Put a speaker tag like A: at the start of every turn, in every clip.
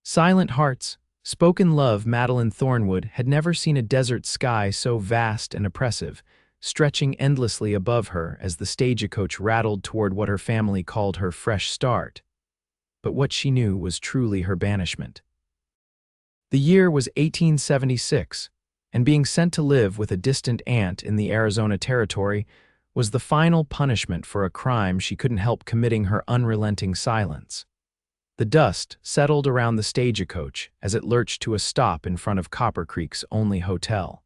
A: Silent Hearts, spoken love. Madeline Thornwood had never seen a desert sky so vast and oppressive, stretching endlessly above her as the stagecoach rattled toward what her family called her fresh start. But what she knew was truly her banishment. The year was 1876, and being sent to live with a distant aunt in the Arizona Territory was the final punishment for a crime she couldn't help committing. Her unrelenting silence. The dust settled around the stagecoach as it lurched to a stop in front of Copper Creek's only hotel.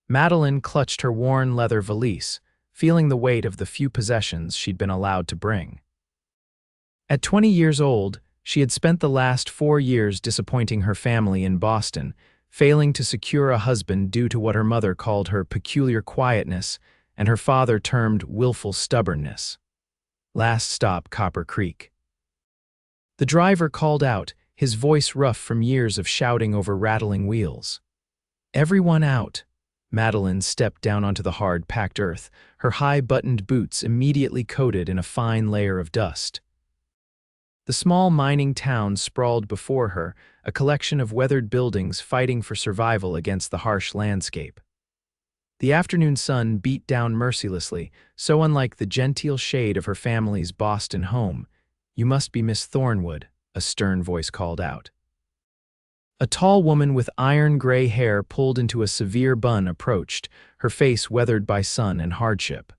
A: Madeline clutched her worn leather valise, feeling the weight of the few possessions she'd been allowed to bring. At 20 years old, she had spent the last 4 years disappointing her family in Boston, failing to secure a husband due to what her mother called her peculiar quietness and her father termed willful stubbornness. Last stop, Copper Creek. The driver called out, his voice rough from years of shouting over rattling wheels. "Everyone out." Madeline stepped down onto the hard, packed earth, her high-buttoned boots immediately coated in a fine layer of dust. The small mining town sprawled before her, a collection of weathered buildings fighting for survival against the harsh landscape. The afternoon sun beat down mercilessly, so unlike the genteel shade of her family's Boston home. "You must be Miss Thornwood," a stern voice called out. A tall woman with iron-gray hair pulled into a severe bun approached, her face weathered by sun and hardship.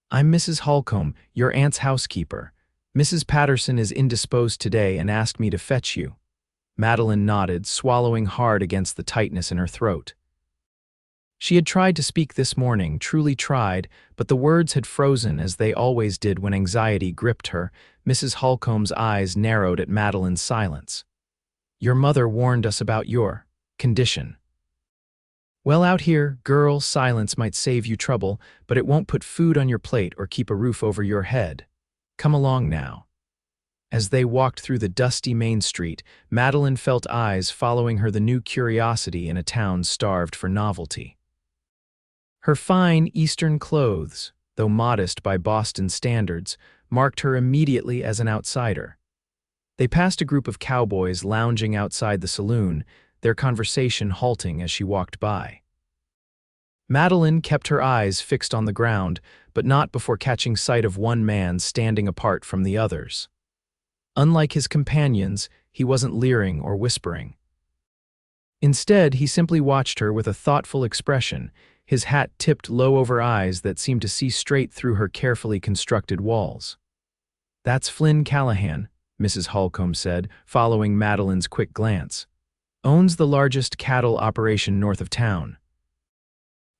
A: "I'm Mrs. Holcomb, your aunt's housekeeper. Mrs. Patterson is indisposed today and asked me to fetch you." Madeline nodded, swallowing hard against the tightness in her throat. She had tried to speak this morning, truly tried, but the words had frozen as they always did when anxiety gripped her. Mrs. Holcomb's eyes narrowed at Madeline's silence. "Your mother warned us about your condition." "Well, out here, girl, silence might save you trouble, but it won't put food on your plate or keep a roof over your head. Come along now." As they walked through the dusty main street, Madeline felt eyes following her, the new curiosity in a town starved for novelty. Her fine Eastern clothes, though modest by Boston standards, marked her immediately as an outsider. They passed a group of cowboys lounging outside the saloon, their conversation halting as she walked by. Madeline kept her eyes fixed on the ground, but not before catching sight of one man standing apart from the others. Unlike his companions, he wasn't leering or whispering. Instead, he simply watched her with a thoughtful expression, his hat tipped low over eyes that seemed to see straight through her carefully constructed walls. "That's Flynn Callahan," Mrs. Holcomb said, following Madeline's quick glance. "Owns the largest cattle operation north of town.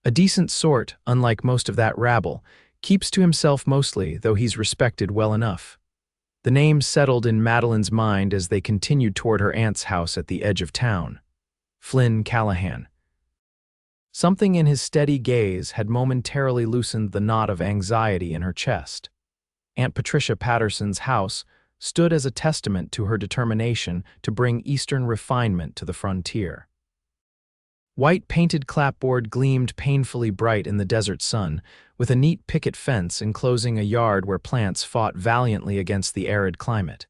A: A decent sort, unlike most of that rabble, keeps to himself mostly, though he's respected well enough." The name settled in Madeline's mind as they continued toward her aunt's house at the edge of town. Flynn Callahan. Something in his steady gaze had momentarily loosened the knot of anxiety in her chest. Aunt Patricia Patterson's house stood as a testament to her determination to bring Eastern refinement to the frontier. White painted clapboard gleamed painfully bright in the desert sun, with a neat picket fence enclosing a yard where plants fought valiantly against the arid climate.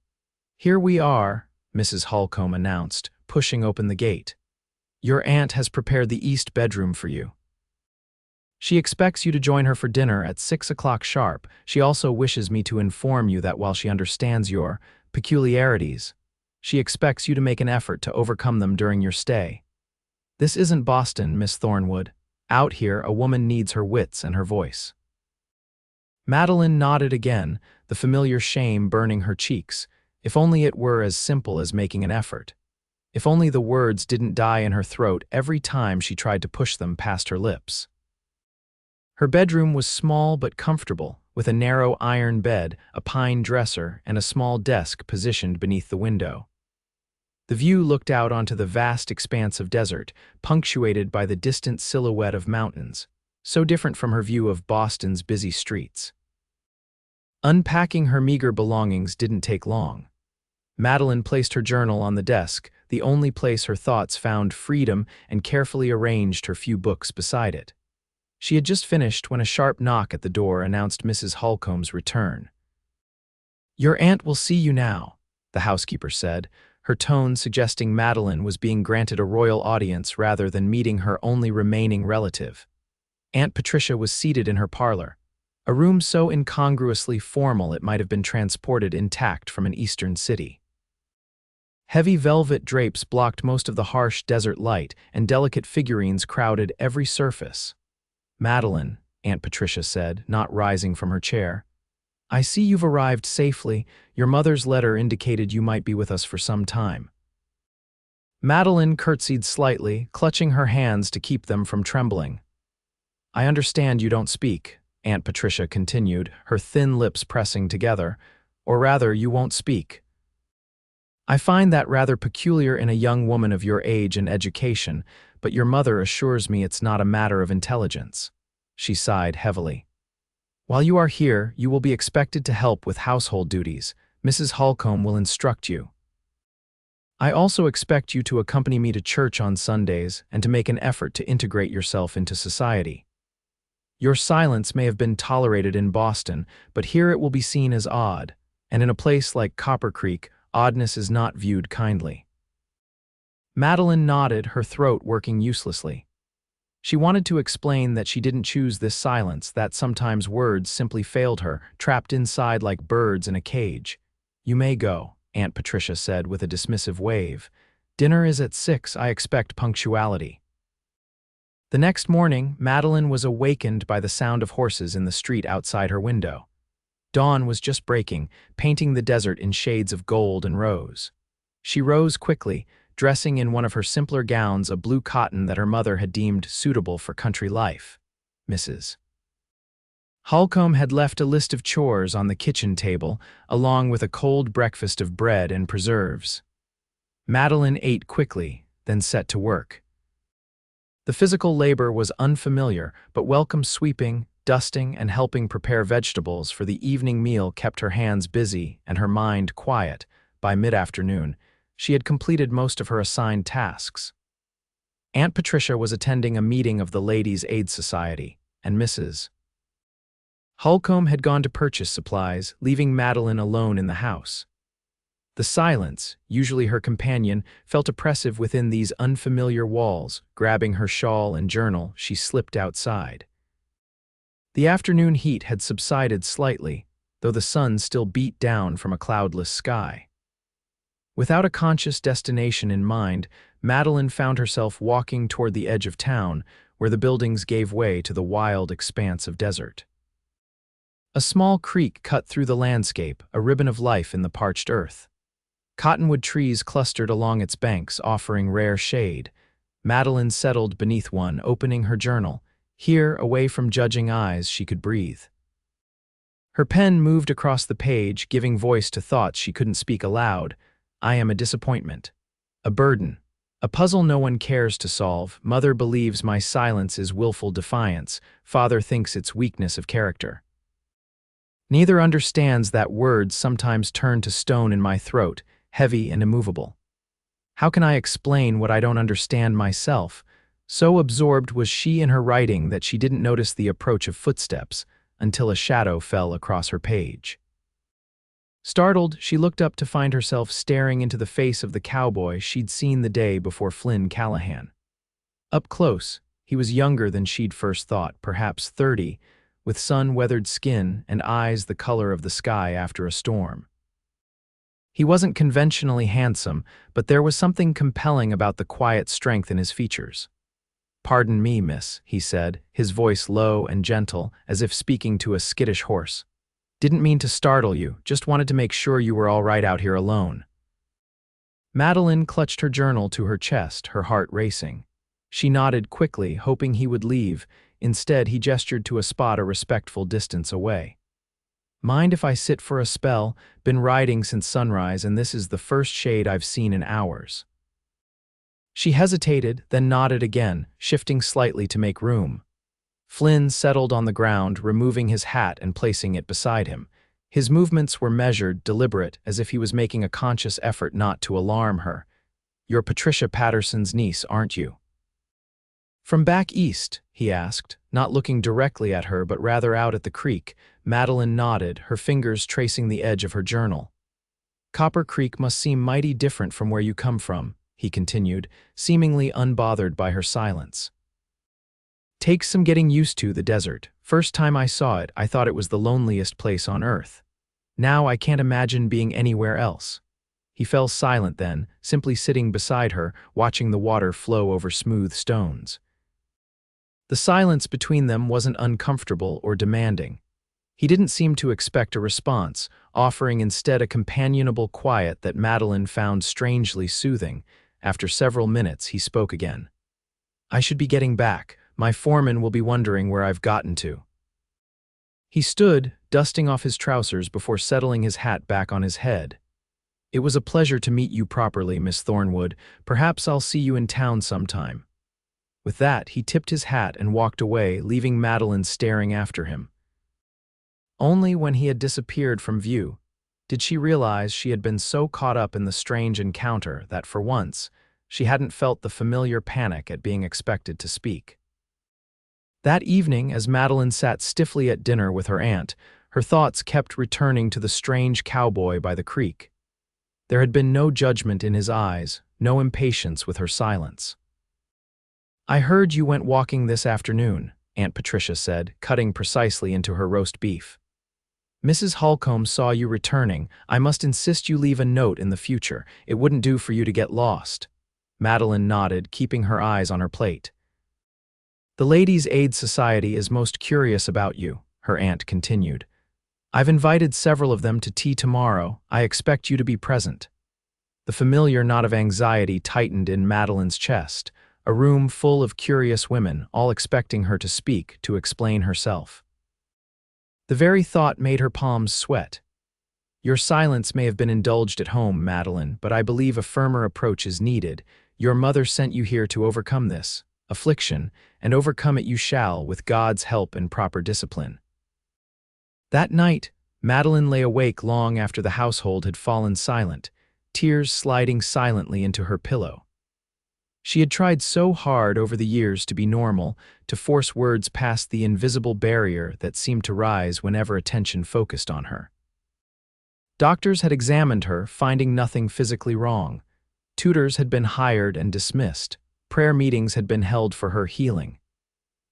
A: "Here we are," Mrs. Holcomb announced, pushing open the gate. "Your aunt has prepared the east bedroom for you. She expects you to join her for dinner at 6 o'clock sharp. She also wishes me to inform you that while she understands your peculiarities, she expects you to make an effort to overcome them during your stay. This isn't Boston, Miss Thornwood. Out here, a woman needs her wits and her voice." Madeline nodded again, the familiar shame burning her cheeks. If only it were as simple as making an effort. If only the words didn't die in her throat every time she tried to push them past her lips. Her bedroom was small but comfortable, with a narrow iron bed, a pine dresser, and a small desk positioned beneath the window. The view looked out onto the vast expanse of desert, punctuated by the distant silhouette of mountains, so different from her view of Boston's busy streets. Unpacking her meager belongings didn't take long. Madeline placed her journal on the desk, the only place her thoughts found freedom, and carefully arranged her few books beside it. She had just finished when a sharp knock at the door announced Mrs. Holcomb's return. "Your aunt will see you now," the housekeeper said, her tone suggesting Madeline was being granted a royal audience rather than meeting her only remaining relative. Aunt Patricia was seated in her parlor, a room so incongruously formal it might have been transported intact from an eastern city. Heavy velvet drapes blocked most of the harsh desert light, and delicate figurines crowded every surface. "Madeline," Aunt Patricia said, not rising from her chair, "I see you've arrived safely. Your mother's letter indicated you might be with us for some time." Madeline curtsied slightly, clutching her hands to keep them from trembling. "I understand you don't speak," Aunt Patricia continued, her thin lips pressing together. "Or rather, you won't speak. I find that rather peculiar in a young woman of your age and education, but your mother assures me it's not a matter of intelligence." She sighed heavily. "While you are here, you will be expected to help with household duties. Mrs. Holcomb will instruct you. I also expect you to accompany me to church on Sundays and to make an effort to integrate yourself into society. Your silence may have been tolerated in Boston, but here it will be seen as odd, and in a place like Copper Creek, oddness is not viewed kindly." Madeline nodded, her throat working uselessly. She wanted to explain that she didn't choose this silence, that sometimes words simply failed her, trapped inside like birds in a cage. "You may go," Aunt Patricia said with a dismissive wave. "Dinner is at 6. I expect punctuality." The next morning, Madeline was awakened by the sound of horses in the street outside her window. Dawn was just breaking, painting the desert in shades of gold and rose. She rose quickly, dressing in one of her simpler gowns, a blue cotton that her mother had deemed suitable for country life. Mrs. Holcomb had left a list of chores on the kitchen table, along with a cold breakfast of bread and preserves. Madeline ate quickly, then set to work. The physical labor was unfamiliar, but welcome sweeping, dusting, and helping prepare vegetables for the evening meal kept her hands busy and her mind quiet. By mid-afternoon, she had completed most of her assigned tasks. Aunt Patricia was attending a meeting of the Ladies' Aid Society, and Mrs. Holcomb had gone to purchase supplies, leaving Madeline alone in the house. The silence, usually her companion, felt oppressive within these unfamiliar walls. Grabbing her shawl and journal, she slipped outside. The afternoon heat had subsided slightly, though the sun still beat down from a cloudless sky. Without a conscious destination in mind, Madeline found herself walking toward the edge of town, where the buildings gave way to the wild expanse of desert. A small creek cut through the landscape, a ribbon of life in the parched earth. Cottonwood trees clustered along its banks, offering rare shade. Madeline settled beneath one, opening her journal. Here, away from judging eyes, she could breathe. Her pen moved across the page, giving voice to thoughts she couldn't speak aloud. "I am a disappointment. A burden. A puzzle no one cares to solve. Mother believes my silence is willful defiance. Father thinks it's weakness of character. Neither understands that words sometimes turn to stone in my throat, heavy and immovable. How can I explain what I don't understand myself?" So absorbed was she in her writing that she didn't notice the approach of footsteps until a shadow fell across her page. Startled, she looked up to find herself staring into the face of the cowboy she'd seen the day before Flynn Callahan. Up close, he was younger than she'd first thought, perhaps 30, with sun-weathered skin and eyes the color of the sky after a storm. He wasn't conventionally handsome, but there was something compelling about the quiet strength in his features. "Pardon me, miss," he said, his voice low and gentle, as if speaking to a skittish horse. "Didn't mean to startle you, just wanted to make sure you were all right out here alone." Madeline clutched her journal to her chest, her heart racing. She nodded quickly, hoping he would leave. Instead, he gestured to a spot a respectful distance away. "Mind if I sit for a spell? Been riding since sunrise, and this is the first shade I've seen in hours." She hesitated, then nodded again, shifting slightly to make room. Flynn settled on the ground, removing his hat and placing it beside him. His movements were measured, deliberate, as if he was making a conscious effort not to alarm her. "You're Patricia Patterson's niece, aren't you?" "From back east?" he asked, not looking directly at her but rather out at the creek. Madeline nodded, her fingers tracing the edge of her journal. Copper Creek must seem mighty different from where you come from, he continued, seemingly unbothered by her silence. Takes some getting used to the desert. First time I saw it, I thought it was the loneliest place on earth. Now I can't imagine being anywhere else. He fell silent then, simply sitting beside her, watching the water flow over smooth stones. The silence between them wasn't uncomfortable or demanding. He didn't seem to expect a response, offering instead a companionable quiet that Madeline found strangely soothing. After several minutes, he spoke again. I should be getting back. My foreman will be wondering where I've gotten to. He stood, dusting off his trousers before settling his hat back on his head. It was a pleasure to meet you properly, Miss Thornwood. Perhaps I'll see you in town sometime. With that, he tipped his hat and walked away, leaving Madeline staring after him. Only when he had disappeared from view did she realize she had been so caught up in the strange encounter that, for once, she hadn't felt the familiar panic at being expected to speak. That evening, as Madeline sat stiffly at dinner with her aunt, her thoughts kept returning to the strange cowboy by the creek. There had been no judgment in his eyes, no impatience with her silence. I heard you went walking this afternoon, Aunt Patricia said, cutting precisely into her roast beef. Mrs. Holcomb saw you returning. I must insist you leave a note in the future. It wouldn't do for you to get lost. Madeline nodded, keeping her eyes on her plate. The Ladies' Aid Society is most curious about you, her aunt continued. I've invited several of them to tea tomorrow. I expect you to be present. The familiar knot of anxiety tightened in Madeline's chest, a room full of curious women, all expecting her to speak, to explain herself. The very thought made her palms sweat. Your silence may have been indulged at home, Madeline, but I believe a firmer approach is needed. Your mother sent you here to overcome this affliction, and overcome it you shall with God's help and proper discipline. That night, Madeline lay awake long after the household had fallen silent, tears sliding silently into her pillow. She had tried so hard over the years to be normal, to force words past the invisible barrier that seemed to rise whenever attention focused on her. Doctors had examined her, finding nothing physically wrong. Tutors had been hired and dismissed. Prayer meetings had been held for her healing.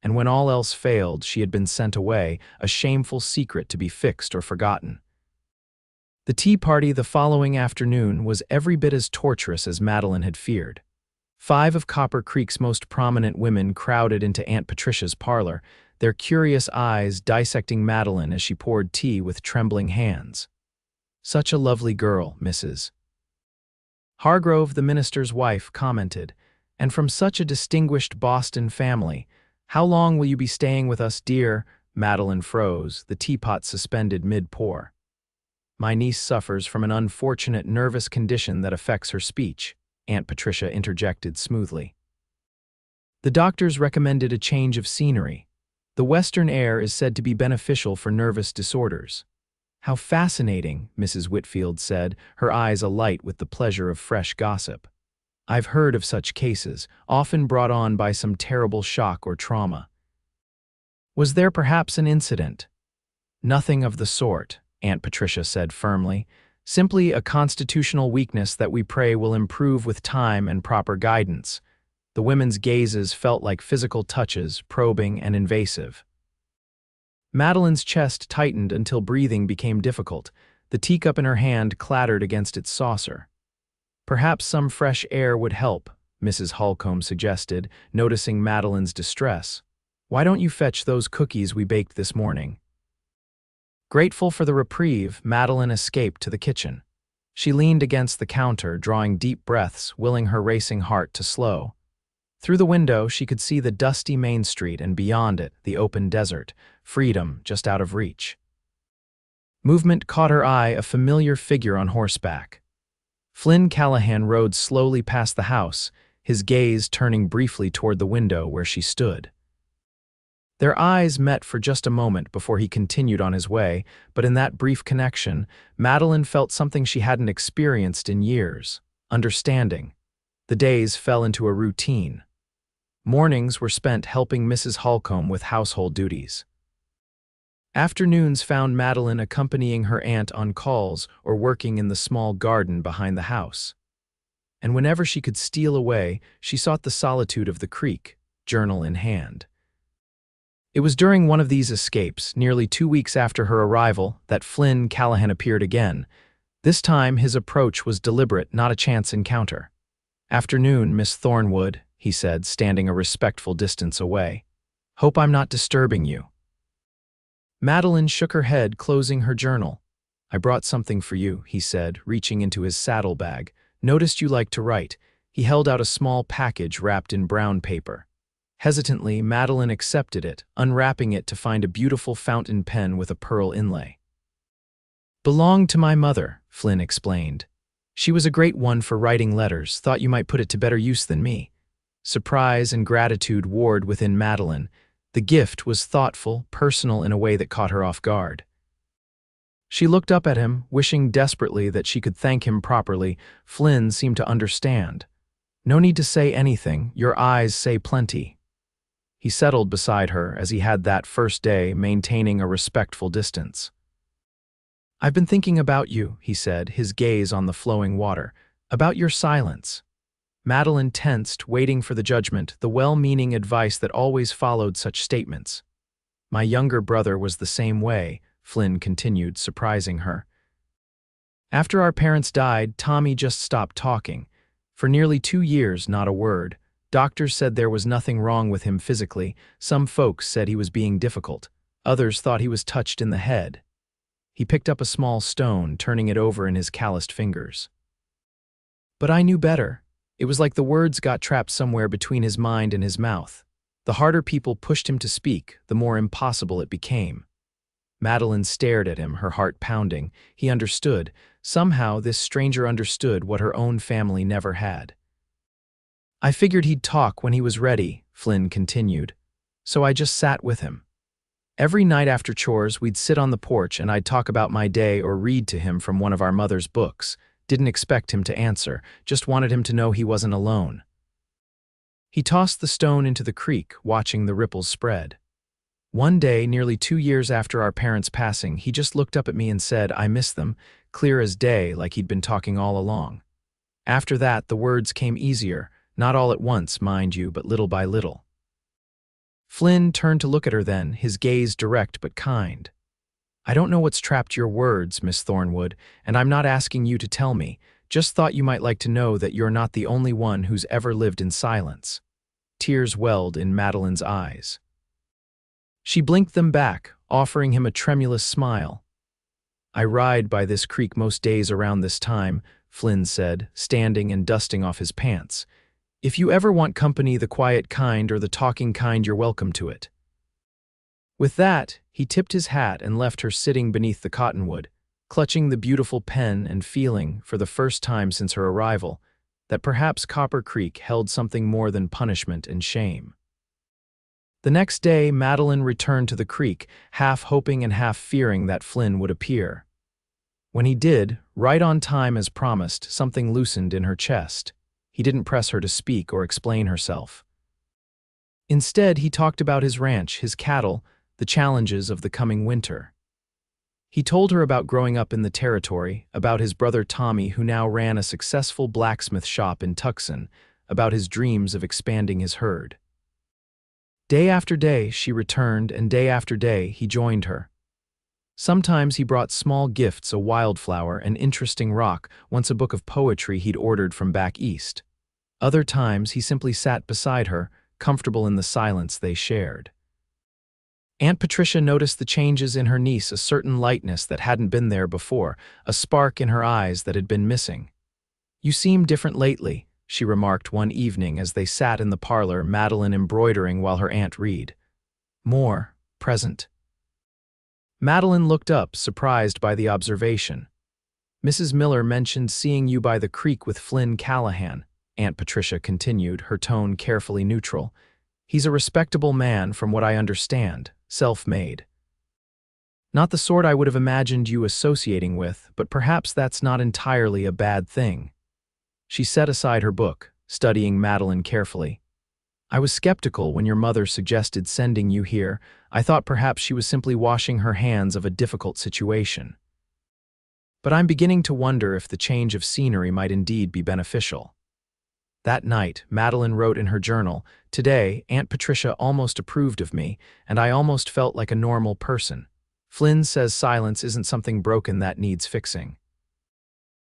A: And when all else failed, she had been sent away, a shameful secret to be fixed or forgotten. The tea party the following afternoon was every bit as torturous as Madeline had feared. 5 of Copper Creek's most prominent women crowded into Aunt Patricia's parlor, their curious eyes dissecting Madeline as she poured tea with trembling hands. Such a lovely girl, Mrs. Hargrove, the minister's wife, commented, and from such a distinguished Boston family. How long will you be staying with us, dear? Madeline froze, the teapot suspended mid-pour. My niece suffers from an unfortunate nervous condition that affects her speech, Aunt Patricia interjected smoothly. The doctors recommended a change of scenery. The western air is said to be beneficial for nervous disorders. How fascinating, Mrs. Whitfield said, her eyes alight with the pleasure of fresh gossip. I've heard of such cases, often brought on by some terrible shock or trauma. Was there perhaps an incident? Nothing of the sort, Aunt Patricia said firmly. Simply a constitutional weakness that we pray will improve with time and proper guidance. The women's gazes felt like physical touches, probing and invasive. Madeline's chest tightened until breathing became difficult. The teacup in her hand clattered against its saucer. Perhaps some fresh air would help, Mrs. Holcomb suggested, noticing Madeline's distress. Why don't you fetch those cookies we baked this morning? Grateful for the reprieve, Madeline escaped to the kitchen. She leaned against the counter, drawing deep breaths, willing her racing heart to slow. Through the window, she could see the dusty Main Street and beyond it, the open desert, freedom just out of reach. Movement caught her eye, a familiar figure on horseback. Flynn Callahan rode slowly past the house, his gaze turning briefly toward the window where she stood. Their eyes met for just a moment before he continued on his way, but in that brief connection, Madeline felt something she hadn't experienced in years: understanding. The days fell into a routine. Mornings were spent helping Mrs. Holcomb with household duties. Afternoons found Madeline accompanying her aunt on calls or working in the small garden behind the house. And whenever she could steal away, she sought the solitude of the creek, journal in hand. It was during one of these escapes, nearly 2 weeks after her arrival, that Flynn Callahan appeared again. This time his approach was deliberate, not a chance encounter. "Afternoon, Miss Thornwood," he said, standing a respectful distance away. "Hope I'm not disturbing you." Madeline shook her head, closing her journal. "I brought something for you," he said, reaching into his saddlebag. "Noticed you like to write." He held out a small package wrapped in brown paper. Hesitantly, Madeline accepted it, unwrapping it to find a beautiful fountain pen with a pearl inlay. "Belonged to my mother," Flynn explained. "She was a great one for writing letters, thought you might put it to better use than me." Surprise and gratitude warred within Madeline. The gift was thoughtful, personal in a way that caught her off guard. She looked up at him, wishing desperately that she could thank him properly. Flynn seemed to understand. "No need to say anything, your eyes say plenty." He settled beside her as he had that first day, maintaining a respectful distance. "I've been thinking about you," he said, his gaze on the flowing water. "About your silence." Madeline tensed, waiting for the judgment, the well-meaning advice that always followed such statements. "My younger brother was the same way," Flynn continued, surprising her. "After our parents died, Tommy just stopped talking. For nearly 2 years, not a word. Doctors said there was nothing wrong with him physically. Some folks said he was being difficult. Others thought he was touched in the head." He picked up a small stone, turning it over in his calloused fingers. "But I knew better." It was like the words got trapped somewhere between his mind and his mouth. The harder people pushed him to speak, the more impossible it became. Madeline stared at him, her heart pounding. He understood. Somehow, this stranger understood what her own family never had. "I figured he'd talk when he was ready," Flynn continued. "So I just sat with him. Every night after chores, we'd sit on the porch and I'd talk about my day or read to him from one of our mother's books. Didn't expect him to answer, just wanted him to know he wasn't alone." He tossed the stone into the creek, watching the ripples spread. "One day, nearly 2 years after our parents' passing, he just looked up at me and said, 'I miss them,' clear as day, like he'd been talking all along. After that, the words came easier, not all at once, mind you, but little by little." Flynn turned to look at her then, his gaze direct but kind. "I don't know what's trapped your words, Miss Thornwood, and I'm not asking you to tell me. Just thought you might like to know that you're not the only one who's ever lived in silence." Tears welled in Madeline's eyes. She blinked them back, offering him a tremulous smile. "I ride by this creek most days around this time," Flynn said, standing and dusting off his pants. "If you ever want company, the quiet kind or the talking kind, you're welcome to it." With that, he tipped his hat and left her sitting beneath the cottonwood, clutching the beautiful pen and feeling, for the first time since her arrival, that perhaps Copper Creek held something more than punishment and shame. The next day, Madeline returned to the creek, half hoping and half fearing that Flynn would appear. When he did, right on time as promised, something loosened in her chest. He didn't press her to speak or explain herself. Instead, he talked about his ranch, his cattle, the challenges of the coming winter. He told her about growing up in the territory, about his brother Tommy, who now ran a successful blacksmith shop in Tucson, about his dreams of expanding his herd. Day after day, she returned, and day after day, he joined her. Sometimes he brought small gifts, a wildflower, an interesting rock, once a book of poetry he'd ordered from back east. Other times, he simply sat beside her, comfortable in the silence they shared. Aunt Patricia noticed the changes in her niece, a certain lightness that hadn't been there before, a spark in her eyes that had been missing. "You seem different lately," she remarked one evening as they sat in the parlor, Madeline embroidering while her aunt read. "More present." Madeline looked up, surprised by the observation. "Mrs. Miller mentioned seeing you by the creek with Flynn Callahan," Aunt Patricia continued, her tone carefully neutral. "He's a respectable man, from what I understand, self-made. Not the sort I would have imagined you associating with, but perhaps that's not entirely a bad thing." She set aside her book, studying Madeline carefully. I was skeptical when your mother suggested sending you here. I thought perhaps she was simply washing her hands of a difficult situation. But I'm beginning to wonder if the change of scenery might indeed be beneficial. That night, Madeline wrote in her journal, "Today, Aunt Patricia almost approved of me, and I almost felt like a normal person. Flynn says silence isn't something broken that needs fixing.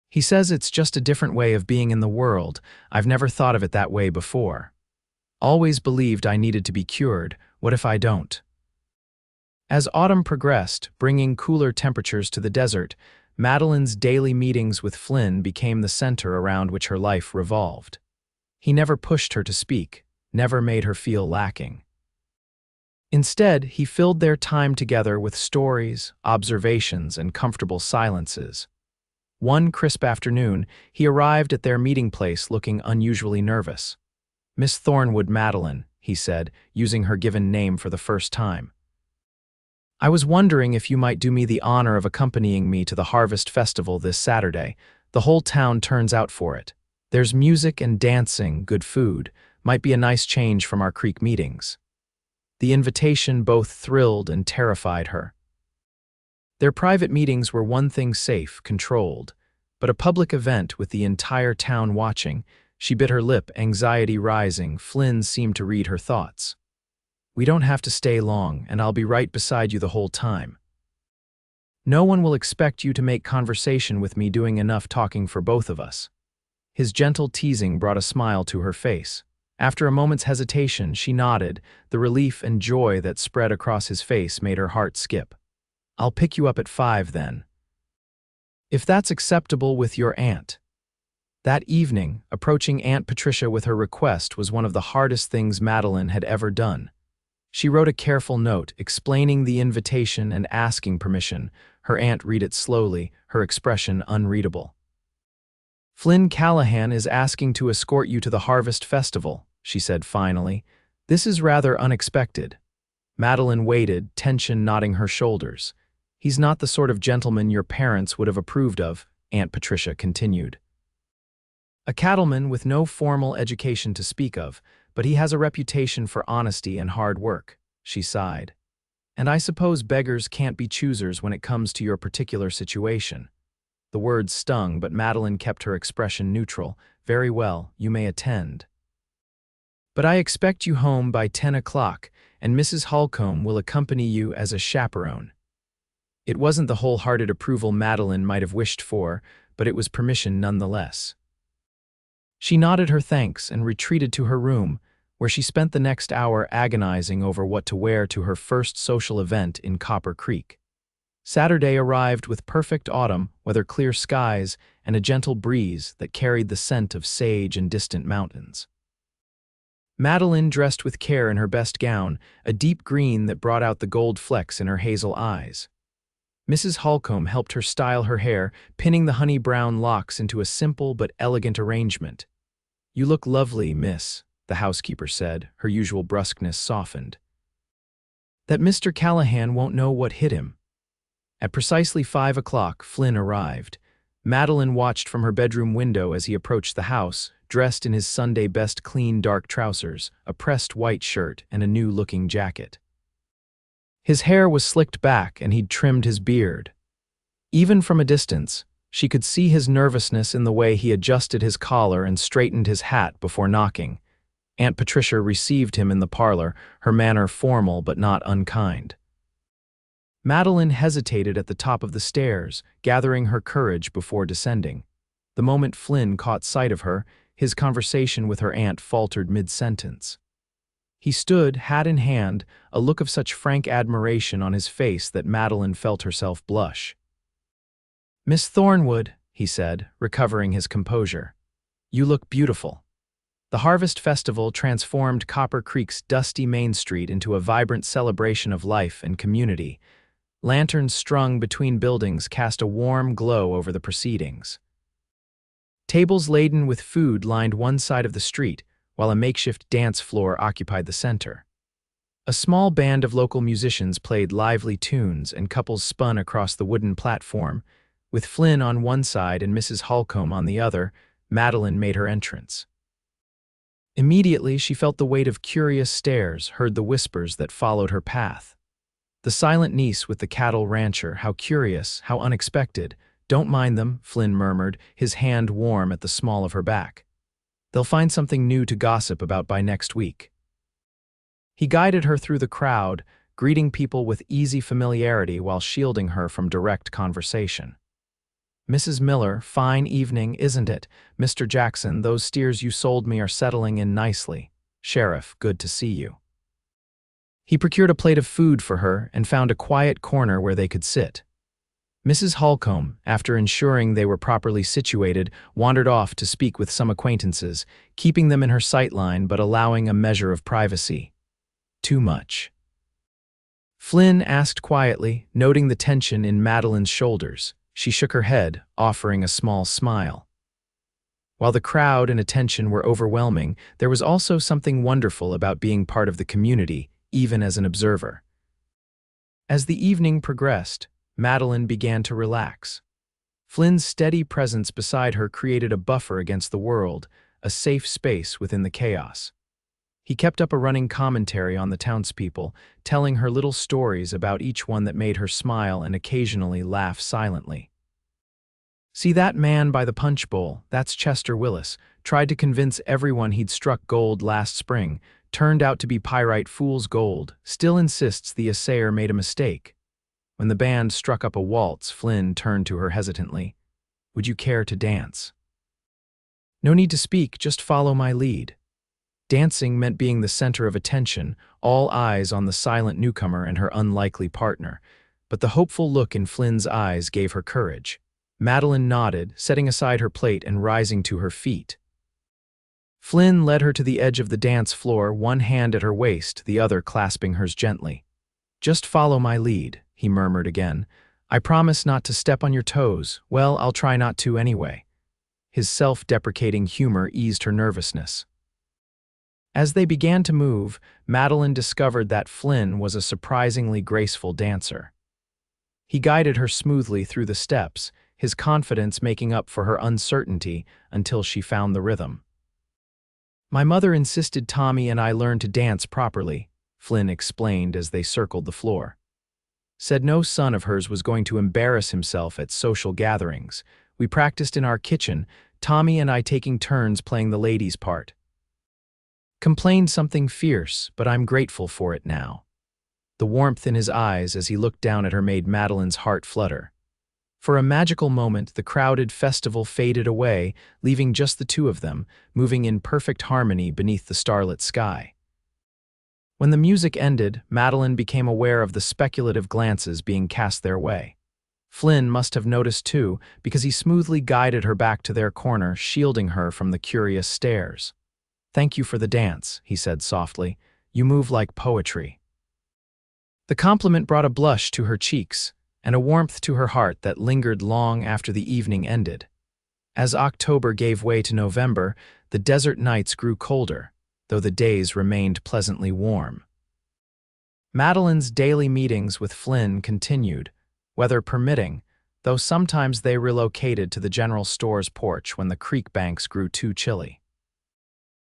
A: He says it's just a different way of being in the world. I've never thought of it that way before. Always believed I needed to be cured. What if I don't?" As autumn progressed, bringing cooler temperatures to the desert, Madeline's daily meetings with Flynn became the center around which her life revolved. He never pushed her to speak, never made her feel lacking. Instead, he filled their time together with stories, observations, and comfortable silences. One crisp afternoon, he arrived at their meeting place looking unusually nervous. "Miss Thornwood Madeline," he said, using her given name for the first time. "I was wondering if you might do me the honor of accompanying me to the Harvest Festival this Saturday. The whole town turns out for it. There's music and dancing, good food. Might be a nice change from our creek meetings." The invitation both thrilled and terrified her. Their private meetings were one thing safe, controlled, but a public event with the entire town watching. She bit her lip, anxiety rising. Flynn seemed to read her thoughts. "We don't have to stay long, and I'll be right beside you the whole time. No one will expect you to make conversation with me doing enough talking for both of us." His gentle teasing brought a smile to her face. After a moment's hesitation, she nodded. The relief and joy that spread across his face made her heart skip. "I'll pick you up at 5 then. If that's acceptable with your aunt." That evening, approaching Aunt Patricia with her request was one of the hardest things Madeline had ever done. She wrote a careful note explaining the invitation and asking permission. Her aunt read it slowly, her expression unreadable. "Flynn Callahan is asking to escort you to the Harvest Festival," she said finally. "This is rather unexpected." Madeline waited, tension knotting her shoulders. "He's not the sort of gentleman your parents would have approved of," Aunt Patricia continued. "A cattleman with no formal education to speak of, but he has a reputation for honesty and hard work," she sighed. "And I suppose beggars can't be choosers when it comes to your particular situation." The words stung, but Madeline kept her expression neutral. "Very well, you may attend. But I expect you home by 10 o'clock, and Mrs. Holcomb will accompany you as a chaperone." It wasn't the wholehearted approval Madeline might have wished for, but it was permission nonetheless. She nodded her thanks and retreated to her room, where she spent the next hour agonizing over what to wear to her first social event in Copper Creek. Saturday arrived with perfect autumn weather, clear skies, and a gentle breeze that carried the scent of sage and distant mountains. Madeline dressed with care in her best gown, a deep green that brought out the gold flecks in her hazel eyes. Mrs. Holcomb helped her style her hair, pinning the honey-brown locks into a simple but elegant arrangement. "You look lovely, miss," the housekeeper said, her usual brusqueness softened. "That Mr. Callahan won't know what hit him." At precisely 5 o'clock, Flynn arrived. Madeline watched from her bedroom window as he approached the house, dressed in his Sunday best clean dark trousers, a pressed white shirt, and a new-looking jacket. His hair was slicked back and he'd trimmed his beard. Even from a distance, she could see his nervousness in the way he adjusted his collar and straightened his hat before knocking. Aunt Patricia received him in the parlor, her manner formal but not unkind. Madeline hesitated at the top of the stairs, gathering her courage before descending. The moment Flynn caught sight of her, his conversation with her aunt faltered mid-sentence. He stood, hat in hand, a look of such frank admiration on his face that Madeline felt herself blush. "Miss Thornwood," he said, recovering his composure, "you look beautiful." The Harvest Festival transformed Copper Creek's dusty Main Street into a vibrant celebration of life and community. Lanterns strung between buildings cast a warm glow over the proceedings. Tables laden with food lined one side of the street, while a makeshift dance floor occupied the center. A small band of local musicians played lively tunes and couples spun across the wooden platform. With Flynn on one side and Mrs. Holcomb on the other, Madeline made her entrance. Immediately, she felt the weight of curious stares, heard the whispers that followed her path. The silent niece with the cattle rancher, how curious, how unexpected. Don't mind them, Flynn murmured, his hand warm at the small of her back. They'll find something new to gossip about by next week. He guided her through the crowd, greeting people with easy familiarity while shielding her from direct conversation. Mrs. Miller, fine evening, isn't it? Mr. Jackson, those steers you sold me are settling in nicely. Sheriff, good to see you. He procured a plate of food for her and found a quiet corner where they could sit. Mrs. Holcomb, after ensuring they were properly situated, wandered off to speak with some acquaintances, keeping them in her sightline but allowing a measure of privacy. Too much. Flynn asked quietly, noting the tension in Madeline's shoulders. She shook her head, offering a small smile. While the crowd and attention were overwhelming, there was also something wonderful about being part of the community, even as an observer. As the evening progressed, Madeline began to relax. Flynn's steady presence beside her created a buffer against the world, a safe space within the chaos. He kept up a running commentary on the townspeople, telling her little stories about each one that made her smile and occasionally laugh silently. See that man by the punch bowl? That's Chester Willis. Tried to convince everyone he'd struck gold last spring. Turned out to be pyrite fool's gold. Still insists the assayer made a mistake. When the band struck up a waltz, Flynn turned to her hesitantly. Would you care to dance? No need to speak, just follow my lead. Dancing meant being the center of attention, all eyes on the silent newcomer and her unlikely partner. But the hopeful look in Flynn's eyes gave her courage. Madeline nodded, setting aside her plate and rising to her feet. Flynn led her to the edge of the dance floor, one hand at her waist, the other clasping hers gently. Just follow my lead, he murmured again. I promise not to step on your toes. Well, I'll try not to anyway. His self-deprecating humor eased her nervousness. As they began to move, Madeline discovered that Flynn was a surprisingly graceful dancer. He guided her smoothly through the steps, his confidence making up for her uncertainty until she found the rhythm. My mother insisted Tommy and I learn to dance properly, Flynn explained as they circled the floor. Said no son of hers was going to embarrass himself at social gatherings. We practiced in our kitchen, Tommy and I taking turns playing the lady's part. Complained something fierce, but I'm grateful for it now. The warmth in his eyes as he looked down at her made Madeline's heart flutter. For a magical moment, the crowded festival faded away, leaving just the two of them, moving in perfect harmony beneath the starlit sky. When the music ended, Madeline became aware of the speculative glances being cast their way. Flynn must have noticed too, because he smoothly guided her back to their corner, shielding her from the curious stares. Thank you for the dance, he said softly. You move like poetry. The compliment brought a blush to her cheeks, and a warmth to her heart that lingered long after the evening ended. As October gave way to November, the desert nights grew colder, though the days remained pleasantly warm. Madeline's daily meetings with Flynn continued, weather permitting, though sometimes they relocated to the general store's porch when the creek banks grew too chilly.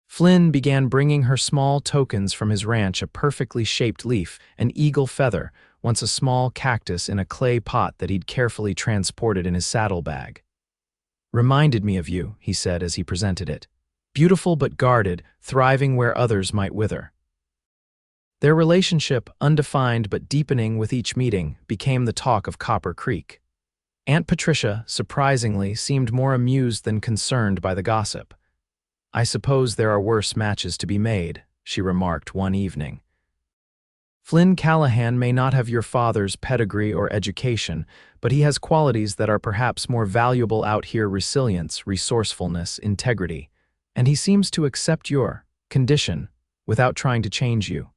A: Flynn began bringing her small tokens from his ranch, a perfectly shaped leaf, an eagle feather, once a small cactus in a clay pot that he'd carefully transported in his saddlebag. Reminded me of you, he said as he presented it. Beautiful but guarded, thriving where others might wither. Their relationship, undefined but deepening with each meeting, became the talk of Copper Creek. Aunt Patricia, surprisingly, seemed more amused than concerned by the gossip. I suppose there are worse matches to be made, she remarked one evening. Flynn Callahan may not have your father's pedigree or education, but he has qualities that are perhaps more valuable out here: resilience, resourcefulness, integrity. And he seems to accept your condition without trying to change you.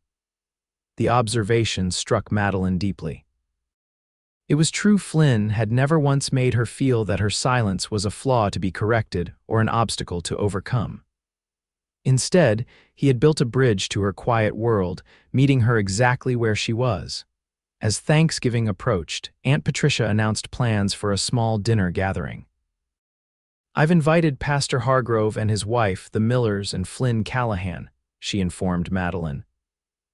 A: The observation struck Madeline deeply. It was true Flynn had never once made her feel that her silence was a flaw to be corrected or an obstacle to overcome. Instead, he had built a bridge to her quiet world, meeting her exactly where she was. As Thanksgiving approached, Aunt Patricia announced plans for a small dinner gathering. I've invited Pastor Hargrove and his wife, the Millers, and Flynn Callahan, she informed Madeline.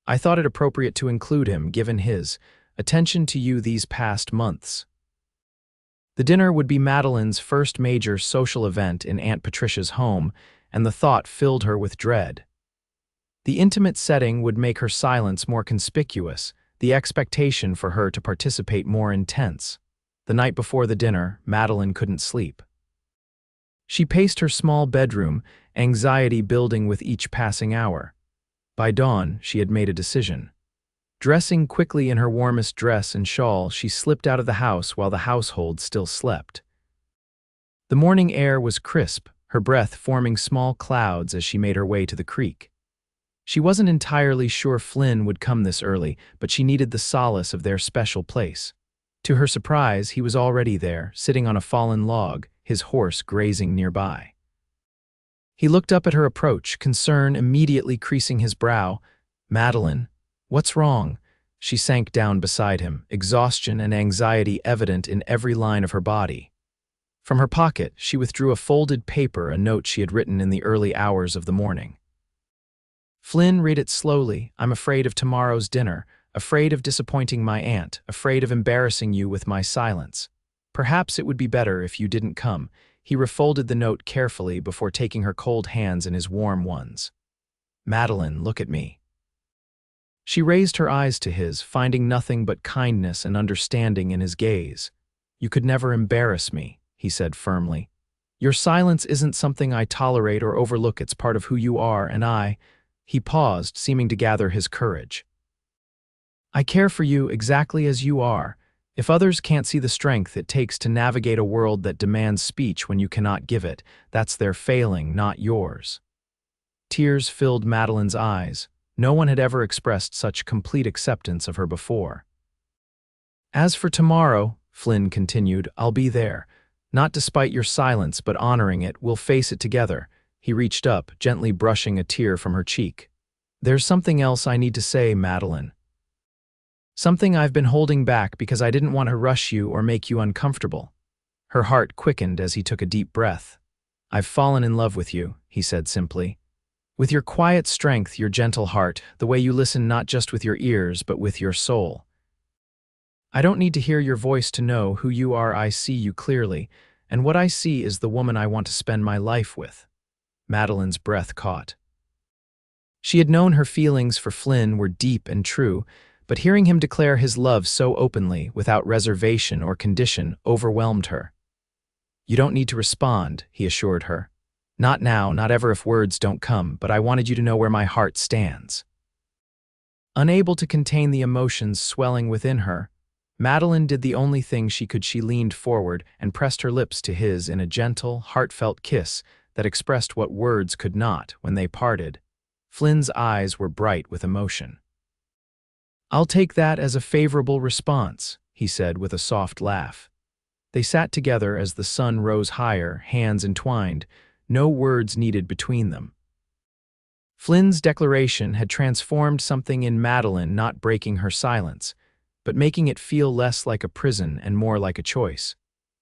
A: I thought it appropriate to include him, given his attention to you these past months. The dinner would be Madeline's first major social event in Aunt Patricia's home, and the thought filled her with dread. The intimate setting would make her silence more conspicuous, the expectation for her to participate more intense. The night before the dinner, Madeline couldn't sleep. She paced her small bedroom, anxiety building with each passing hour. By dawn, she had made a decision. Dressing quickly in her warmest dress and shawl, she slipped out of the house while the household still slept. The morning air was crisp, her breath forming small clouds as she made her way to the creek. She wasn't entirely sure Flynn would come this early, but she needed the solace of their special place. To her surprise, he was already there, sitting on a fallen log, his horse grazing nearby. He looked up at her approach, concern immediately creasing his brow. "Madeline, what's wrong?" She sank down beside him, exhaustion and anxiety evident in every line of her body. From her pocket, she withdrew a folded paper, a note she had written in the early hours of the morning. Flynn read it slowly. "I'm afraid of tomorrow's dinner, afraid of disappointing my aunt, afraid of embarrassing you with my silence. Perhaps it would be better if you didn't come." He refolded the note carefully before taking her cold hands in his warm ones. "Madeline, look at me." She raised her eyes to his, finding nothing but kindness and understanding in his gaze. "You could never embarrass me," he said firmly. "Your silence isn't something I tolerate or overlook. It's part of who you are, and I—" He paused, seeming to gather his courage. "I care for you exactly as you are. If others can't see the strength it takes to navigate a world that demands speech when you cannot give it, that's their failing, not yours." Tears filled Madeline's eyes. No one had ever expressed such complete acceptance of her before. "As for tomorrow," Flynn continued, "I'll be there. Not despite your silence, but honoring it. We'll face it together." He reached up, gently brushing a tear from her cheek. "There's something else I need to say, Madeline. Something I've been holding back because I didn't want to rush you or make you uncomfortable." Her heart quickened as he took a deep breath. "I've fallen in love with you," he said simply. "With your quiet strength, your gentle heart, the way you listen not just with your ears but with your soul. I don't need to hear your voice to know who you are. I see you clearly, and what I see is the woman I want to spend my life with." Madeline's breath caught. She had known her feelings for Flynn were deep and true, but hearing him declare his love so openly, without reservation or condition, overwhelmed her. "You don't need to respond," he assured her. "Not now, not ever if words don't come, but I wanted you to know where my heart stands." Unable to contain the emotions swelling within her, Madeline did the only thing she could. She leaned forward and pressed her lips to his in a gentle, heartfelt kiss that expressed what words could not. When they parted, Flynn's eyes were bright with emotion. "I'll take that as a favorable response," he said with a soft laugh. They sat together as the sun rose higher, hands entwined, no words needed between them. Flynn's declaration had transformed something in Madeline, not breaking her silence, but making it feel less like a prison and more like a choice,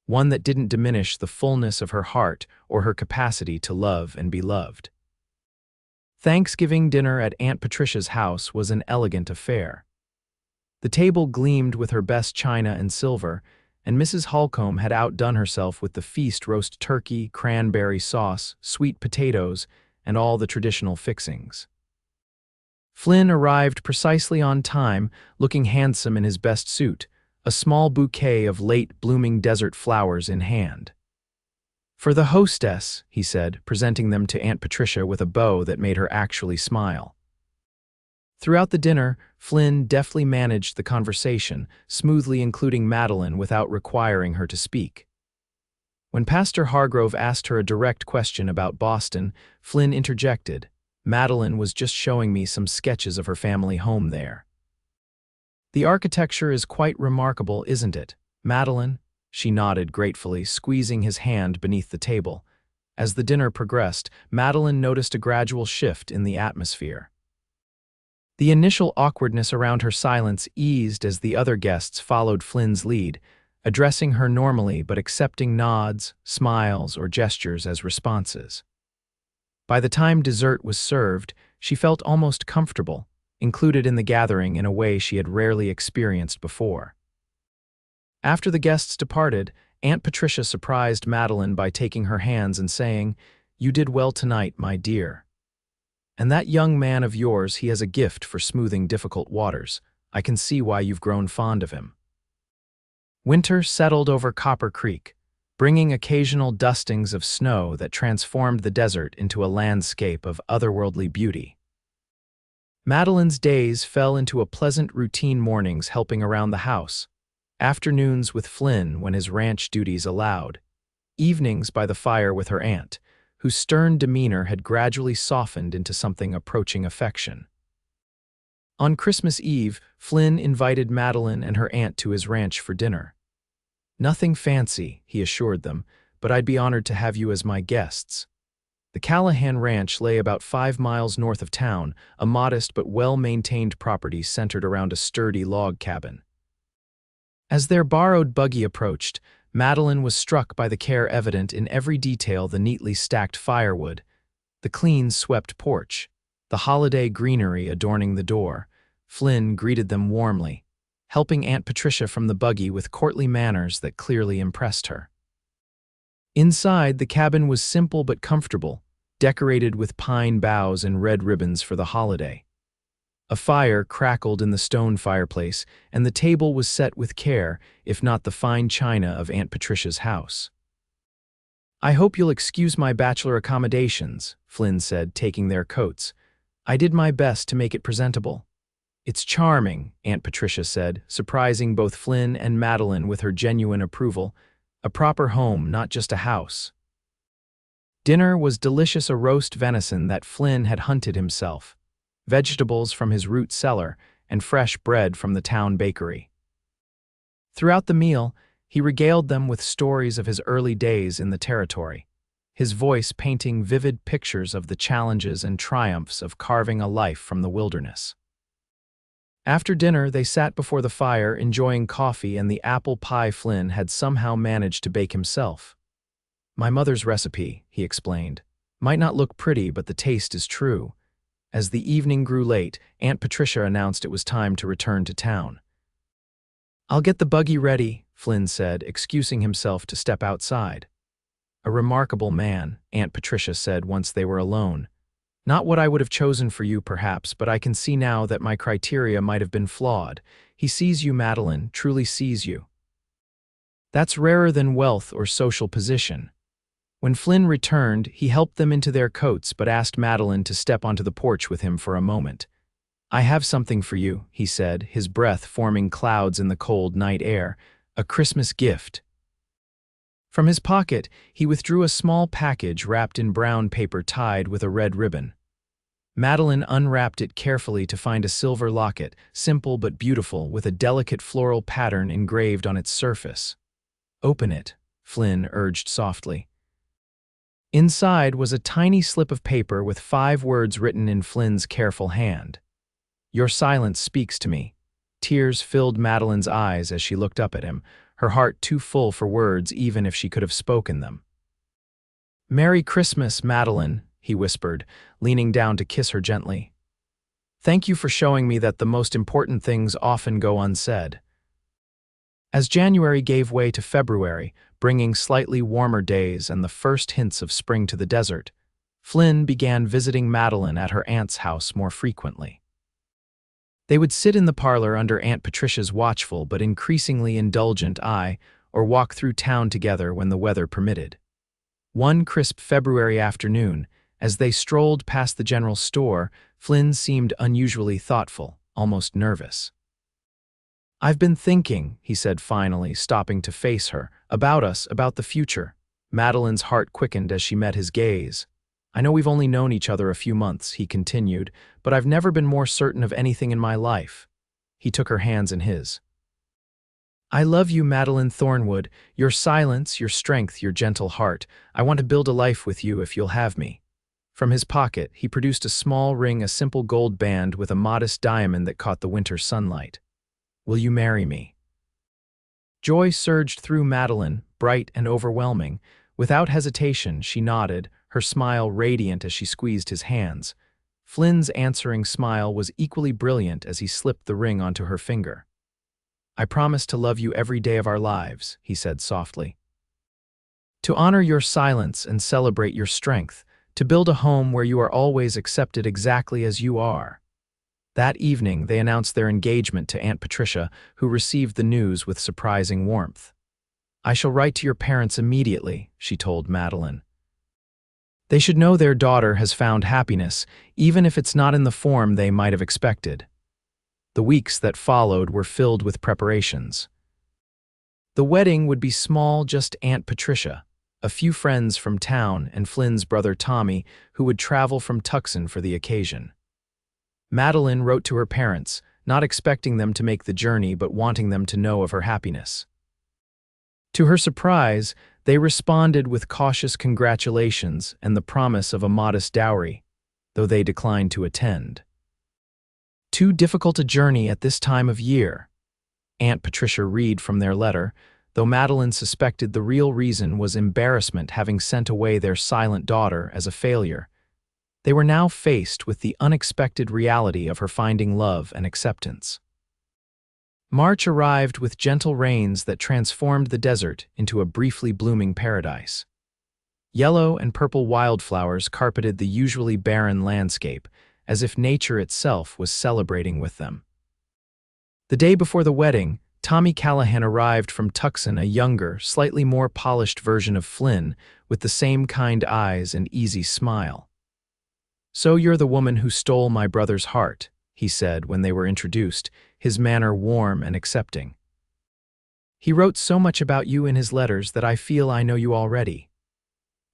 A: one that didn't diminish the fullness of her heart or her capacity to love and be loved. Thanksgiving dinner at Aunt Patricia's house was an elegant affair. The table gleamed with her best china and silver, and Mrs. Holcomb had outdone herself with the feast: roast turkey, cranberry sauce, sweet potatoes, and all the traditional fixings. Flynn arrived precisely on time, looking handsome in his best suit, a small bouquet of late-blooming desert flowers in hand. "For the hostess," he said, presenting them to Aunt Patricia with a bow that made her actually smile. Throughout the dinner, Flynn deftly managed the conversation, smoothly including Madeline without requiring her to speak. When Pastor Hargrove asked her a direct question about Boston, Flynn interjected, "Madeline was just showing me some sketches of her family home there. The architecture is quite remarkable, isn't it, Madeline?" She nodded gratefully, squeezing his hand beneath the table. As the dinner progressed, Madeline noticed a gradual shift in the atmosphere. The initial awkwardness around her silence eased as the other guests followed Flynn's lead, addressing her normally but accepting nods, smiles, or gestures as responses. By the time dessert was served, she felt almost comfortable, included in the gathering in a way she had rarely experienced before. After the guests departed, Aunt Patricia surprised Madeline by taking her hands and saying, "You did well tonight, my dear. And that young man of yours, he has a gift for smoothing difficult waters. I can see why you've grown fond of him." Winter settled over Copper Creek, bringing occasional dustings of snow that transformed the desert into a landscape of otherworldly beauty. Madeline's days fell into a pleasant routine: mornings helping around the house, afternoons with Flynn when his ranch duties allowed, evenings by the fire with her aunt, whose stern demeanor had gradually softened into something approaching affection. On Christmas Eve, Flynn invited Madeline and her aunt to his ranch for dinner. "Nothing fancy," he assured them, "but I'd be honored to have you as my guests." The Callahan Ranch lay about 5 miles north of town, a modest but well-maintained property centered around a sturdy log cabin. As their borrowed buggy approached, Madeline was struck by the care evident in every detail: the neatly stacked firewood, the clean swept porch, the holiday greenery adorning the door. Flynn greeted them warmly, helping Aunt Patricia from the buggy with courtly manners that clearly impressed her. Inside, the cabin was simple but comfortable, decorated with pine boughs and red ribbons for the holiday. A fire crackled in the stone fireplace, and the table was set with care, if not the fine china of Aunt Patricia's house. "I hope you'll excuse my bachelor accommodations," Flynn said, taking their coats. "I did my best to make it presentable." "It's charming," Aunt Patricia said, surprising both Flynn and Madeline with her genuine approval. "A proper home, not just a house." Dinner was delicious: a roast venison that Flynn had hunted himself, vegetables from his root cellar, and fresh bread from the town bakery. Throughout the meal, he regaled them with stories of his early days in the territory, his voice painting vivid pictures of the challenges and triumphs of carving a life from the wilderness. After dinner, they sat before the fire, enjoying coffee and the apple pie Flynn had somehow managed to bake himself. "My mother's recipe," he explained. "Might not look pretty, but the taste is true." As the evening grew late, Aunt Patricia announced it was time to return to town. "I'll get the buggy ready," Flynn said, excusing himself to step outside. "A remarkable man," Aunt Patricia said once they were alone. "Not what I would have chosen for you, perhaps, but I can see now that my criteria might have been flawed. He sees you, Madeline, truly sees you. That's rarer than wealth or social position." When Flynn returned, he helped them into their coats but asked Madeline to step onto the porch with him for a moment. "I have something for you," he said, his breath forming clouds in the cold night air. "A Christmas gift." From his pocket, he withdrew a small package wrapped in brown paper tied with a red ribbon. Madeline unwrapped it carefully to find a silver locket, simple but beautiful, with a delicate floral pattern engraved on its surface. "Open it," Flynn urged softly. Inside was a tiny slip of paper with 5 words written in Flynn's careful hand. "Your silence speaks to me." Tears filled Madeline's eyes as she looked up at him, her heart too full for words even if she could have spoken them. "Merry Christmas, Madeline," he whispered, leaning down to kiss her gently. "Thank you for showing me that the most important things often go unsaid." As January gave way to February, bringing slightly warmer days and the first hints of spring to the desert, Flynn began visiting Madeline at her aunt's house more frequently. They would sit in the parlor under Aunt Patricia's watchful but increasingly indulgent eye, or walk through town together when the weather permitted. One crisp February afternoon, as they strolled past the general store, Flynn seemed unusually thoughtful, almost nervous. "I've been thinking," he said finally, stopping to face her, "about us, about the future." Madeline's heart quickened as she met his gaze. "I know we've only known each other a few months," he continued, "but I've never been more certain of anything in my life." He took her hands in his. "I love you, Madeline Thornwood, your silence, your strength, your gentle heart. I want to build a life with you if you'll have me." From his pocket, he produced a small ring, a simple gold band with a modest diamond that caught the winter sunlight. "Will you marry me?" Joy surged through Madeline, bright and overwhelming. Without hesitation, she nodded, her smile radiant as she squeezed his hands. Flynn's answering smile was equally brilliant as he slipped the ring onto her finger. "I promise to love you every day of our lives," he said softly. "To honor your silence and celebrate your strength, to build a home where you are always accepted exactly as you are." That evening, they announced their engagement to Aunt Patricia, who received the news with surprising warmth. "I shall write to your parents immediately," she told Madeline. "They should know their daughter has found happiness, even if it's not in the form they might have expected." The weeks that followed were filled with preparations. The wedding would be small, just Aunt Patricia, a few friends from town, and Flynn's brother Tommy, who would travel from Tucson for the occasion. Madeline wrote to her parents, not expecting them to make the journey but wanting them to know of her happiness. To her surprise, they responded with cautious congratulations and the promise of a modest dowry, though they declined to attend. "Too difficult a journey at this time of year," Aunt Patricia read from their letter, though Madeline suspected the real reason was embarrassment having sent away their silent daughter as a failure. They were now faced with the unexpected reality of her finding love and acceptance. March arrived with gentle rains that transformed the desert into a briefly blooming paradise. Yellow and purple wildflowers carpeted the usually barren landscape, as if nature itself was celebrating with them. The day before the wedding, Tommy Callahan arrived from Tucson, a younger, slightly more polished version of Flynn, with the same kind eyes and easy smile. "So you're the woman who stole my brother's heart," he said when they were introduced, his manner warm and accepting. "He wrote so much about you in his letters that I feel I know you already."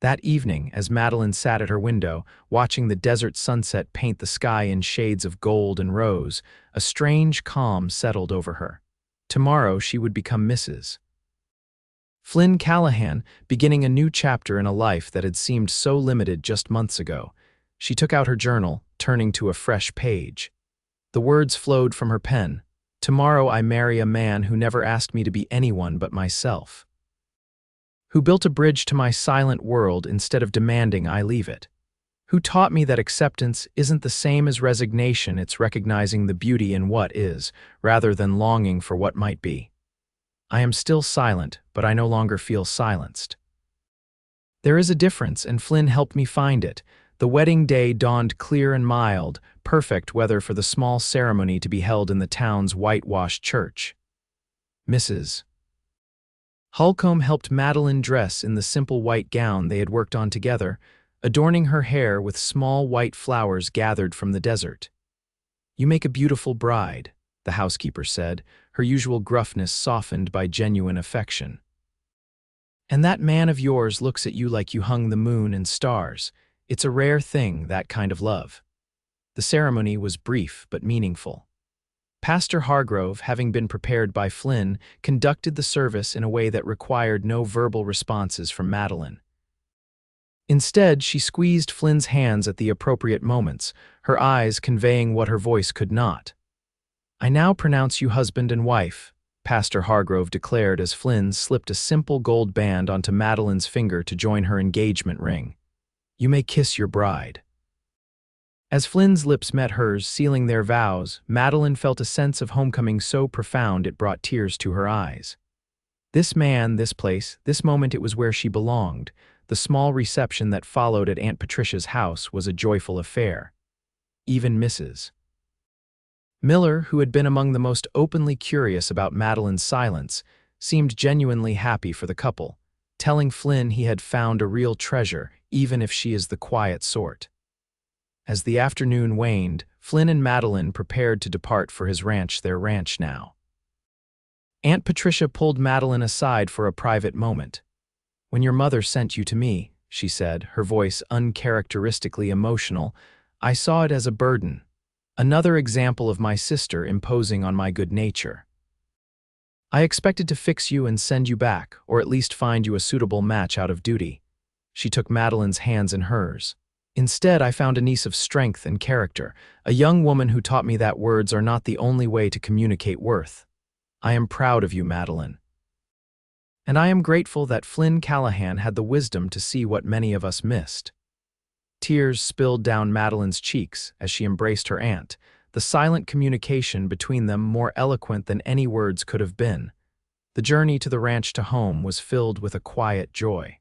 A: That evening, as Madeline sat at her window, watching the desert sunset paint the sky in shades of gold and rose, a strange calm settled over her. Tomorrow she would become Mrs. Flynn Callahan, beginning a new chapter in a life that had seemed so limited just months ago. She took out her journal, turning to a fresh page. The words flowed from her pen. "Tomorrow I marry a man who never asked me to be anyone but myself. Who built a bridge to my silent world instead of demanding I leave it. Who taught me that acceptance isn't the same as resignation, it's recognizing the beauty in what is, rather than longing for what might be. I am still silent, but I no longer feel silenced." There is a difference, and Flynn helped me find it. The wedding day dawned clear and mild, perfect weather for the small ceremony to be held in the town's whitewashed church. Mrs. Holcomb helped Madeline dress in the simple white gown they had worked on together, adorning her hair with small white flowers gathered from the desert. "You make a beautiful bride," the housekeeper said, her usual gruffness softened by genuine affection. "And that man of yours looks at you like you hung the moon and stars. It's a rare thing, that kind of love." The ceremony was brief but meaningful. Pastor Hargrove, having been prepared by Flynn, conducted the service in a way that required no verbal responses from Madeline. Instead, she squeezed Flynn's hands at the appropriate moments, her eyes conveying what her voice could not. "I now pronounce you husband and wife," Pastor Hargrove declared as Flynn slipped a simple gold band onto Madeline's finger to join her engagement ring. "You may kiss your bride." As Flynn's lips met hers, sealing their vows, Madeline felt a sense of homecoming so profound it brought tears to her eyes. This man, this place, this moment, it was where she belonged. The small reception that followed at Aunt Patricia's house was a joyful affair. Even Mrs. Miller, who had been among the most openly curious about Madeline's silence, seemed genuinely happy for the couple, telling Flynn he had found a real treasure, even if she is the quiet sort. As the afternoon waned, Flynn and Madeline prepared to depart for his ranch, their ranch now. Aunt Patricia pulled Madeline aside for a private moment. "When your mother sent you to me," she said, her voice uncharacteristically emotional, "I saw it as a burden. Another example of my sister imposing on my good nature. I expected to fix you and send you back, or at least find you a suitable match out of duty." She took Madeline's hands in hers. "Instead, I found a niece of strength and character, a young woman who taught me that words are not the only way to communicate worth. I am proud of you, Madeline." And I am grateful that Flynn Callahan had the wisdom to see what many of us missed. Tears spilled down Madeline's cheeks as she embraced her aunt, the silent communication between them more eloquent than any words could have been. The journey to the ranch to home was filled with a quiet joy.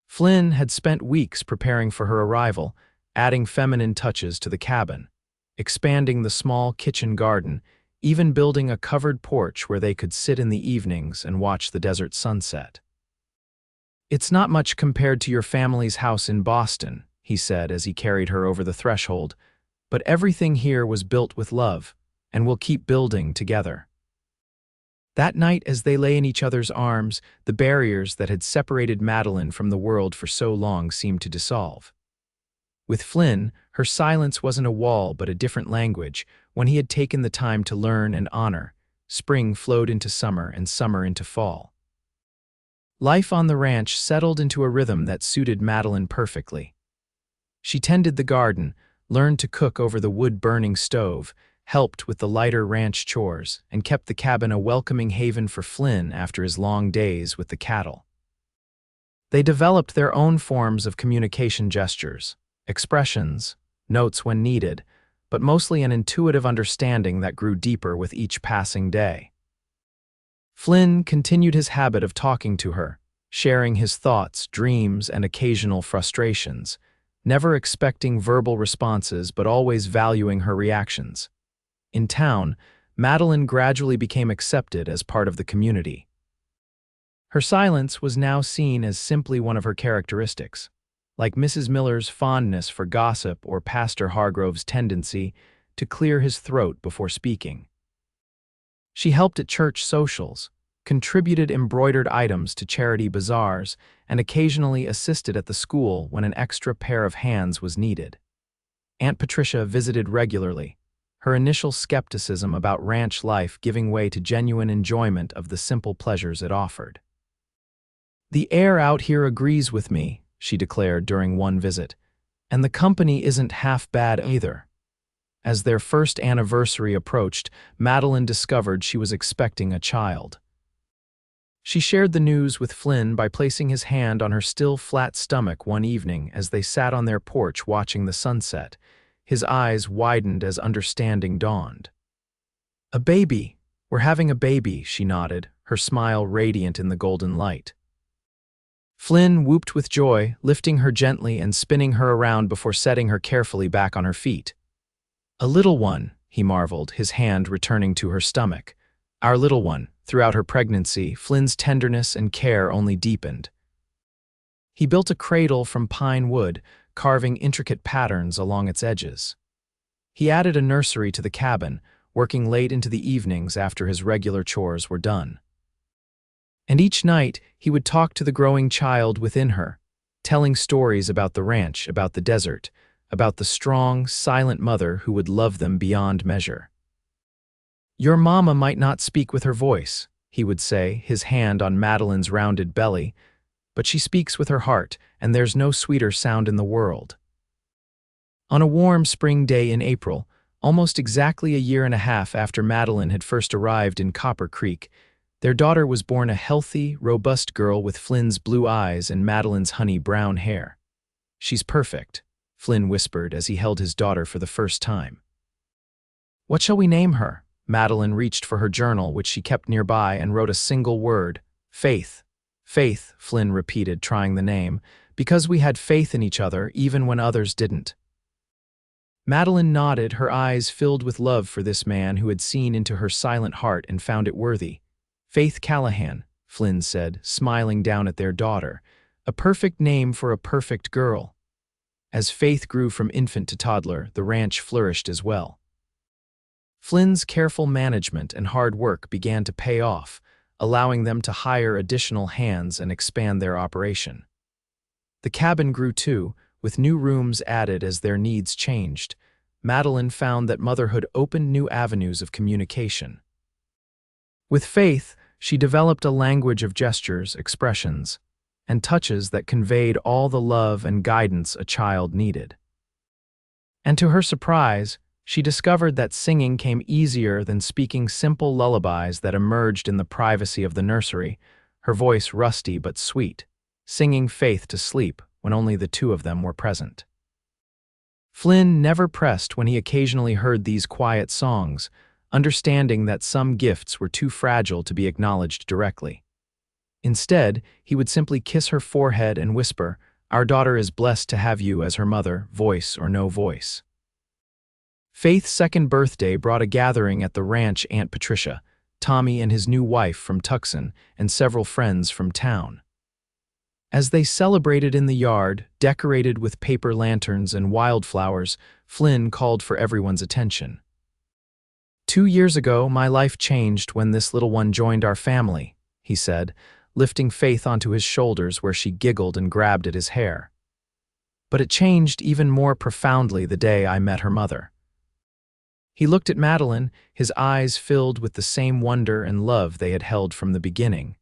A: Flynn had spent weeks preparing for her arrival, adding feminine touches to the cabin, expanding the small kitchen garden, even building a covered porch where they could sit in the evenings and watch the desert sunset. "It's not much compared to your family's house in Boston," he said as he carried her over the threshold, "but everything here was built with love, and we'll keep building together." That night, as they lay in each other's arms, the barriers that had separated Madeline from the world for so long seemed to dissolve. With Flynn, her silence wasn't a wall but a different language. When he had taken the time to learn and honor, spring flowed into summer and summer into fall. Life on the ranch settled into a rhythm that suited Madeline perfectly. She tended the garden, learned to cook over the wood-burning stove, helped with the lighter ranch chores, and kept the cabin a welcoming haven for Flynn after his long days with the cattle. They developed their own forms of communication gestures, expressions, notes when needed, but mostly an intuitive understanding that grew deeper with each passing day. Flynn continued his habit of talking to her, sharing his thoughts, dreams, and occasional frustrations, never expecting verbal responses but always valuing her reactions. In town, Madeline gradually became accepted as part of the community. Her silence was now seen as simply one of her characteristics, like Mrs. Miller's fondness for gossip or Pastor Hargrove's tendency to clear his throat before speaking. She helped at church socials, contributed embroidered items to charity bazaars, and occasionally assisted at the school when an extra pair of hands was needed. Aunt Patricia visited regularly, her initial skepticism about ranch life giving way to genuine enjoyment of the simple pleasures it offered. "The air out here agrees with me," she declared during one visit, "and the company isn't half bad either." As their first anniversary approached, Madeline discovered she was expecting a child. She shared the news with Flynn by placing his hand on her still flat stomach one evening as they sat on their porch watching the sunset. His eyes widened as understanding dawned. "A baby. We're having a baby," she nodded, her smile radiant in the golden light. Flynn whooped with joy, lifting her gently and spinning her around before setting her carefully back on her feet. "A little one," he marveled, his hand returning to her stomach. "Our little one." Throughout her pregnancy, Flynn's tenderness and care only deepened. He built a cradle from pine wood, carving intricate patterns along its edges. He added a nursery to the cabin, working late into the evenings after his regular chores were done. And each night, he would talk to the growing child within her, telling stories about the ranch, about the desert, about the strong, silent mother who would love them beyond measure. "Your mama might not speak with her voice," he would say, his hand on Madeline's rounded belly, "but she speaks with her heart, and there's no sweeter sound in the world." On a warm spring day in April, almost exactly a year and a half after Madeline had first arrived in Copper Creek, their daughter was born, a healthy, robust girl with Flynn's blue eyes and Madeline's honey brown hair. "She's perfect," Flynn whispered as he held his daughter for the first time. "What shall we name her?" Madeline reached for her journal, which she kept nearby, and wrote a single word: "Faith." "Faith," Flynn repeated, trying the name, "because we had faith in each other even when others didn't." Madeline nodded, her eyes filled with love for this man who had seen into her silent heart and found it worthy. "Faith Callahan," Flynn said, smiling down at their daughter. "A perfect name for a perfect girl." As Faith grew from infant to toddler, the ranch flourished as well. Flynn's careful management and hard work began to pay off, allowing them to hire additional hands and expand their operation. The cabin grew too, with new rooms added as their needs changed. Madeline found that motherhood opened new avenues of communication. With Faith, she developed a language of gestures, expressions, and touches that conveyed all the love and guidance a child needed. And to her surprise, she discovered that singing came easier than speaking simple lullabies that emerged in the privacy of the nursery. her voice rusty but sweet, singing Faith to sleep when only the two of them were present. Flynn never pressed when he occasionally heard these quiet songs, understanding that some gifts were too fragile to be acknowledged directly. Instead, he would simply kiss her forehead and whisper, "Our daughter is blessed to have you as her mother, voice or no voice." Faith's second birthday brought a gathering at the ranch Aunt Patricia, Tommy and his new wife from Tucson, and several friends from town. As they celebrated in the yard, decorated with paper lanterns and wildflowers, Flynn called for everyone's attention. "2 years ago, my life changed when this little one joined our family," he said, lifting Faith onto his shoulders where she giggled and grabbed at his hair. "But it changed even more profoundly the day I met her mother." He looked at Madeline, his eyes filled with the same wonder and love they had held from the beginning.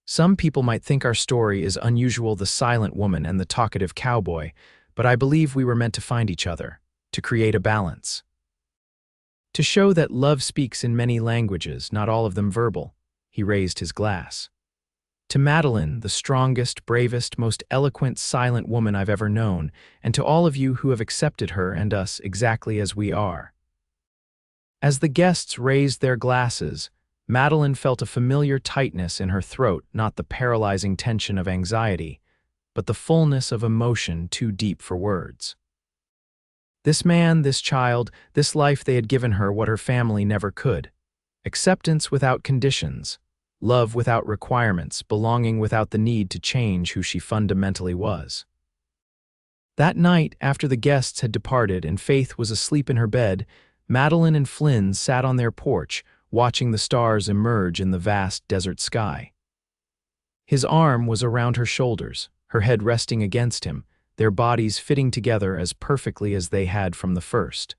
A: "Some people might think our story is unusual, the silent woman and the talkative cowboy, but I believe we were meant to find each other, to create a balance. To show that love speaks in many languages, not all of them verbal." He raised his glass. "To Madeline, the strongest, bravest, most eloquent, silent woman I've ever known, and to all of you who have accepted her and us exactly as we are." As the guests raised their glasses, Madeline felt a familiar tightness in her throat, not the paralyzing tension of anxiety, but the fullness of emotion too deep for words. This man, this child, this life they had given her what her family never could. Acceptance without conditions, love without requirements, belonging without the need to change who she fundamentally was. That night, after the guests had departed and Faith was asleep in her bed, Madeline and Flynn sat on their porch, watching the stars emerge in the vast desert sky. His arm was around her shoulders, her head resting against him, their bodies fitting together as perfectly as they had from the first.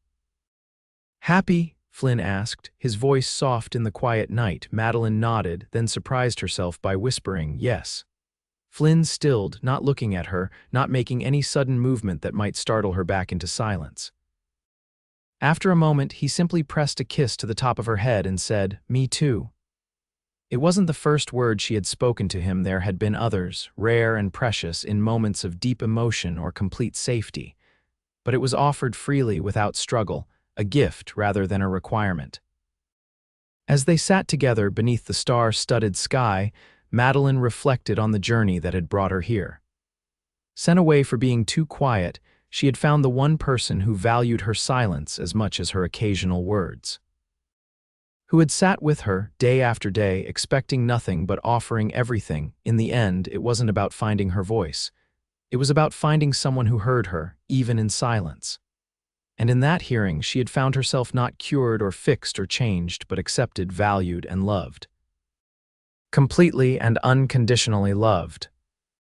A: "Happy?" Flynn asked, his voice soft in the quiet night. Madeline nodded, then surprised herself by whispering, "Yes." Flynn stilled, not looking at her, not making any sudden movement that might startle her back into silence. After a moment, he simply pressed a kiss to the top of her head and said, "Me too." It wasn't the first word she had spoken to him. There had been others, rare and precious, in moments of deep emotion or complete safety. But it was offered freely, without struggle, a gift rather than a requirement. As they sat together beneath the star-studded sky, Madeline reflected on the journey that had brought her here. Sent away for being too quiet, she had found the one person who valued her silence as much as her occasional words. Who had sat with her day after day, expecting nothing but offering everything. In the end, it wasn't about finding her voice. It was about finding someone who heard her, even in silence. And in that hearing, she had found herself not cured or fixed or changed, but accepted, valued, and loved. Completely and unconditionally loved.